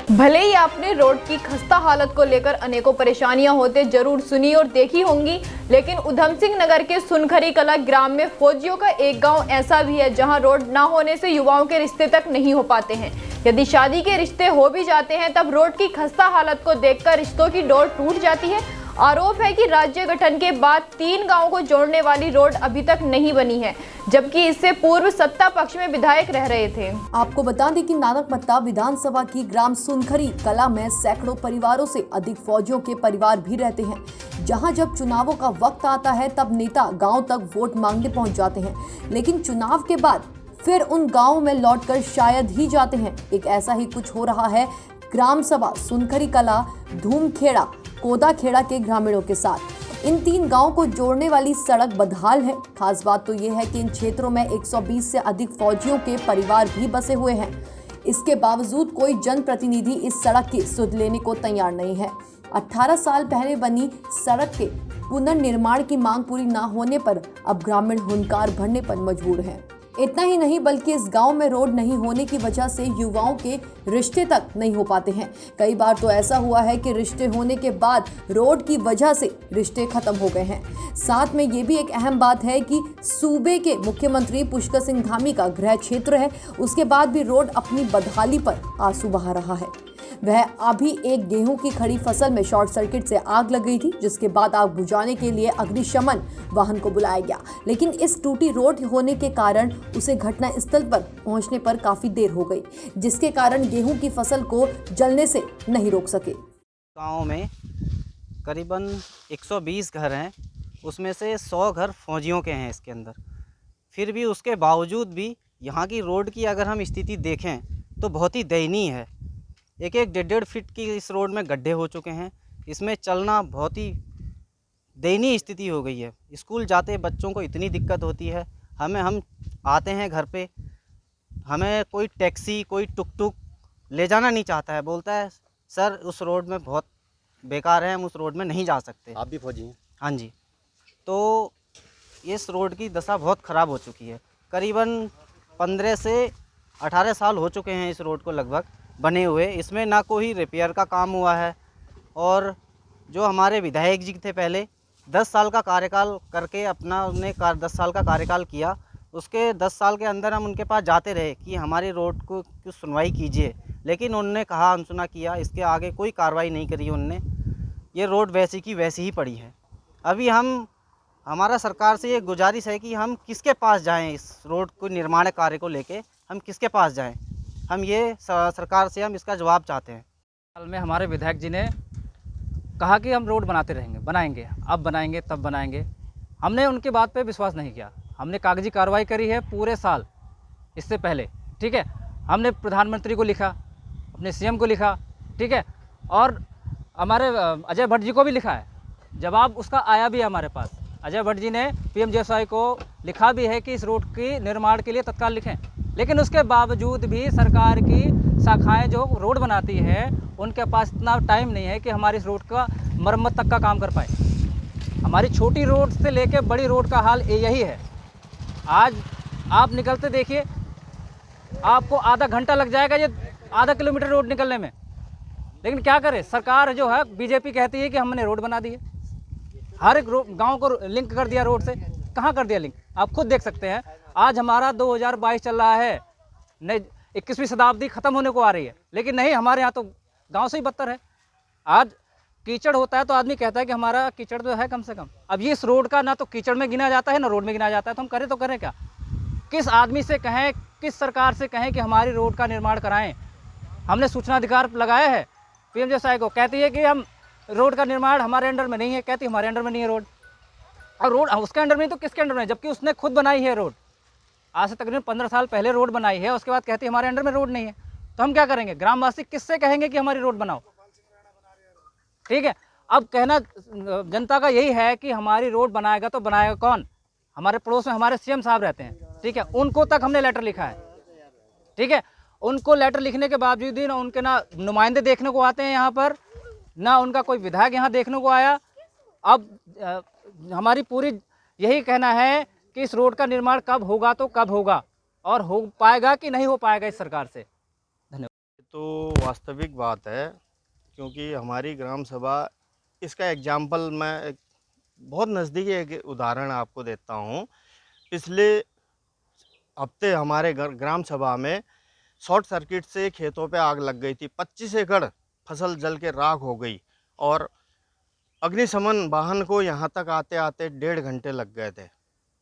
भले ही आपने रोड की खस्ता हालत को लेकर अनेकों परेशानियां होते जरूर सुनी और देखी होंगी, लेकिन उधम सिंह नगर के सुनखरी कला ग्राम में फौजियों का एक गांव ऐसा भी है जहां रोड ना होने से युवाओं के रिश्ते तक नहीं हो पाते हैं। यदि शादी के रिश्ते हो भी जाते हैं तब रोड की खस्ता हालत को देखकर रिश्तों की डोर टूट जाती है। आरोप है कि राज्य गठन के बाद 3 गांवों को जोड़ने वाली रोड अभी तक नहीं बनी है, जबकि इससे पूर्व सत्ता पक्ष में विधायक रह रहे थे। आपको बता दें कि नानकमत्ता विधानसभा की ग्राम सुनखरी कला में सैकड़ों परिवारों से अधिक फौजियों के परिवार भी रहते हैं, जहां जब चुनावों का वक्त आता है तब नेता गांव तक वोट मांगने पहुंच जाते हैं, लेकिन चुनाव के बाद फिर उन गांवों में लौटकर शायद ही जाते हैं। एक ऐसा ही कुछ हो रहा है ग्राम सभा सुनखरी कला धूमखेड़ा कोदाखेड़ा के ग्रामीणों के साथ। इन 3 गांवों को जोड़ने वाली सड़क बदहाल है। खास बात तो ये है कि इन क्षेत्रों में 120 से अधिक फौजियों के परिवार भी बसे हुए हैं। इसके बावजूद कोई जनप्रतिनिधि इस सड़क की सुध लेने को तैयार नहीं है। 18 साल पहले बनी सड़क के पुनर्निर्माण की मांग पूरी न होने पर अब ग्रामीण हुंकार भरने पर मजबूर हैं। इतना ही नहीं बल्कि इस गांव में रोड नहीं होने की वजह से युवाओं के रिश्ते तक नहीं हो पाते हैं। कई बार तो ऐसा हुआ है कि रिश्ते होने के बाद रोड की वजह से रिश्ते खत्म हो गए हैं। साथ में ये भी एक अहम बात है कि सूबे के मुख्यमंत्री पुष्कर सिंह धामी का गृह क्षेत्र है, उसके बाद भी रोड अपनी बदहाली पर आंसू बहा रहा है। वह अभी एक गेहूं की खड़ी फसल में शॉर्ट सर्किट से आग लग गई थी, जिसके बाद आग बुझाने के लिए अग्निशमन वाहन को बुलाया गया, लेकिन इस टूटी रोड होने के कारण उसे घटना स्थल पर पहुंचने पर काफी देर हो गई, जिसके कारण गेहूं की फसल को जलने से नहीं रोक सके। गाँव में करीबन 120 घर हैं, उसमें से 100 घर फौजियों के हैं इसके अंदर। फिर भी उसके बावजूद भी यहाँ की रोड की अगर हम स्थिति देखें तो बहुत ही दयनीय है। एक 1.5 फीट की इस रोड में गड्ढे हो चुके हैं। इसमें चलना बहुत ही दयनीय स्थिति हो गई है। स्कूल जाते बच्चों को इतनी दिक्कत होती है। हम आते हैं घर पे, हमें कोई टैक्सी कोई टुक ले जाना नहीं चाहता है, बोलता है सर उस रोड में बहुत बेकार है, हम उस रोड में नहीं जा सकते। आप भी फौजी हैं? हाँ जी। तो इस रोड की दशा बहुत ख़राब हो चुकी है। करीबन 15 से 18 साल हो चुके हैं इस रोड को लगभग बने हुए। इसमें ना कोई रिपेयर का काम हुआ है, और जो हमारे विधायक जी थे पहले 10 साल का कार्यकाल करके अपना उन्होंने 10 साल का कार्यकाल किया। उसके 10 साल के अंदर हम उनके पास जाते रहे कि हमारी रोड को कुछ सुनवाई कीजिए, लेकिन उन्होंने कहा अनसुना किया। इसके आगे कोई कार्रवाई नहीं करी उनने। ये रोड वैसी की वैसी ही पड़ी है। अभी हमारा सरकार से ये गुजारिश है कि हम किसके पास जाएं, इस रोड को निर्माण कार्य को लेके हम किसके पास जाएं। हम ये सरकार से हम इसका जवाब चाहते हैं। हाल में हमारे विधायक जी ने कहा कि हम रोड बनाते रहेंगे, बनाएंगे, अब बनाएंगे तब बनाएंगे। हमने उनकी बात पे विश्वास नहीं किया। हमने कागजी कार्रवाई करी है पूरे साल इससे पहले, ठीक है। हमने प्रधानमंत्री को लिखा, अपने सीएम को लिखा, ठीक है, और हमारे अजय भट्ट जी को भी लिखा है। जवाब उसका आया भी है हमारे पास। अजय भट्ट जी ने पीएम जयसवाल को लिखा भी है कि इस रोड की निर्माण के लिए तत्काल लिखें, लेकिन उसके बावजूद भी सरकार की शाखाएं जो रोड बनाती है उनके पास इतना टाइम नहीं है कि हमारी इस रोड का मरम्मत तक का काम कर पाए। हमारी छोटी रोड से लेकर बड़ी रोड का हाल यही है। आज आप निकलते देखिए, आपको आधा घंटा लग जाएगा ये आधा किलोमीटर रोड निकलने में, लेकिन क्या करे सरकार जो है बीजेपी कहती है कि हमने रोड बना दी है, हर एक गांव को लिंक कर दिया रोड से। कहाँ कर दिया लिंक, आप खुद देख सकते हैं। आज हमारा 2022 चल रहा है, 21वीं शताब्दी ख़त्म होने को आ रही है, लेकिन नहीं, हमारे यहाँ तो गांव से ही बदतर है। आज कीचड़ होता है तो आदमी कहता है कि हमारा कीचड़ तो है कम से कम। अब ये इस रोड का ना तो कीचड़ में गिना जाता है ना रोड में गिना जाता है, तो हम करें तो करें क्या? किस आदमी से कहें, किस सरकार से कहें कि हमारी रोड का निर्माण कराएं? हमने सूचना अधिकार लगाया है पीएम जयसवाल को, कहती है कि हम रोड का निर्माण हमारे अंडर में नहीं है, कहती हमारे अंडर में नहीं है रोड। और रोड उसके अंडर में तो किसके अंडर में है, जबकि उसने खुद बनाई है रोड। आज से तकरीबन 15 साल पहले रोड बनाई है, उसके बाद कहती है हमारे अंडर में रोड नहीं है। तो हम क्या करेंगे? ग्रामवासी किससे कहेंगे कि हमारी रोड बनाओ? ठीक है, अब कहना जनता का यही है कि हमारी रोड बनाएगा तो बनाएगा कौन? हमारे पड़ोस में हमारे सीएम साहब रहते हैं, ठीक है, उनको तक हमने लेटर लिखा है, ठीक है। उनको लेटर लिखने के बावजूद भी ना उनके ना नुमाइंदे देखने को आते हैं यहाँ पर, ना उनका कोई विधायक यहाँ देखने को आया। अब हमारी पूरी यही कहना है कि इस रोड का निर्माण कब होगा तो कब होगा, और हो पाएगा कि नहीं हो पाएगा इस सरकार से। तो वास्तविक बात है, क्योंकि हमारी ग्राम सभा इसका एग्जाम्पल मैं एक बहुत नज़दीकी एक उदाहरण आपको देता हूँ। पिछले हफ्ते हमारे ग्राम सभा में शॉर्ट सर्किट से खेतों पे आग लग गई थी। 25 एकड़ फसल जल के राख हो गई और अग्निशमन वाहन को यहाँ तक आते आते 1.5 घंटे लग गए थे।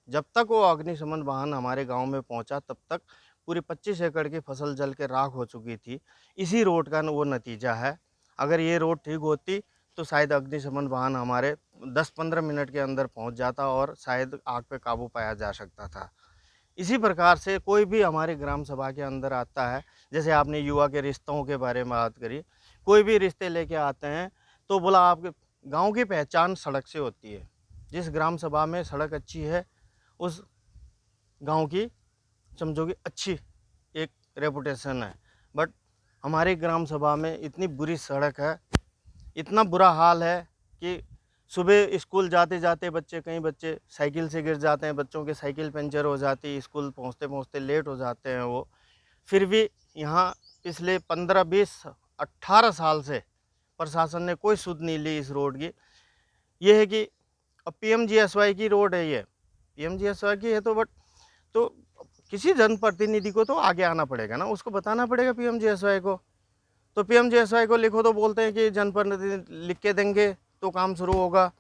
जब तक वो अग्निशमन वाहन हमारे गांव में पहुंचा तब तक पूरी 25 एकड़ की फसल जल के राख हो चुकी थी। इसी रोड का वो नतीजा है। अगर ये रोड ठीक होती तो शायद अग्निशमन वाहन हमारे 10-15 मिनट के अंदर पहुंच जाता और शायद आग पे काबू पाया जा सकता था। इसी प्रकार से कोई भी हमारे ग्राम सभा के अंदर आता है, जैसे आपने युवा के रिश्तों के बारे में बात करी, कोई भी रिश्ते लेके आते हैं तो बोला आपके गांव की पहचान सड़क से होती है। जिस ग्राम सभा में सड़क अच्छी है उस गांव की समझो कि अच्छी एक रेपुटेशन है। बट हमारे ग्राम सभा में इतनी बुरी सड़क है, इतना बुरा हाल है कि सुबह स्कूल जाते जाते कई बच्चे साइकिल से गिर जाते हैं, बच्चों की साइकिल पंचर हो जाती है, स्कूल पहुंचते पहुंचते लेट हो जाते हैं वो। फिर भी यहाँ पिछले 15, 20, 18 साल से प्रशासन ने कोई सुध नहीं ली इस रोड की। ये है कि अब PMGSY की रोड है, ये PMGSY की है तो किसी जनप्रतिनिधि को तो आगे आना पड़ेगा ना, उसको बताना पड़ेगा PMGSY को। तो PMGSY को लिखो तो बोलते हैं कि जनप्रतिनिधि लिख के देंगे तो काम शुरू होगा।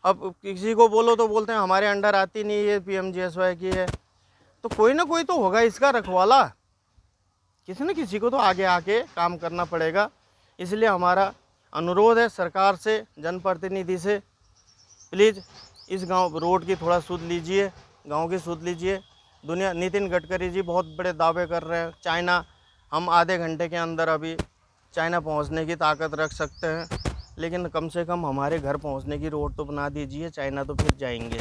अब किसी को बोलो तो बोलते हैं हमारे अंडर आती नहीं है, PMGSY की है। तो कोई ना कोई तो होगा इसका रखवाला, किसी न किसी को तो आगे आके काम करना पड़ेगा। इसलिए हमारा अनुरोध है सरकार से, जनप्रतिनिधि से, प्लीज़ इस गांव रोड की थोड़ा सुध लीजिए, गांव की सुध लीजिए। नितिन गडकरी जी बहुत बड़े दावे कर रहे हैं, चाइना, हम आधे घंटे के अंदर अभी चाइना पहुंचने की ताकत रख सकते हैं, लेकिन कम से कम हमारे घर पहुंचने की रोड तो बना दीजिए। चाइना तो फिर जाएंगे।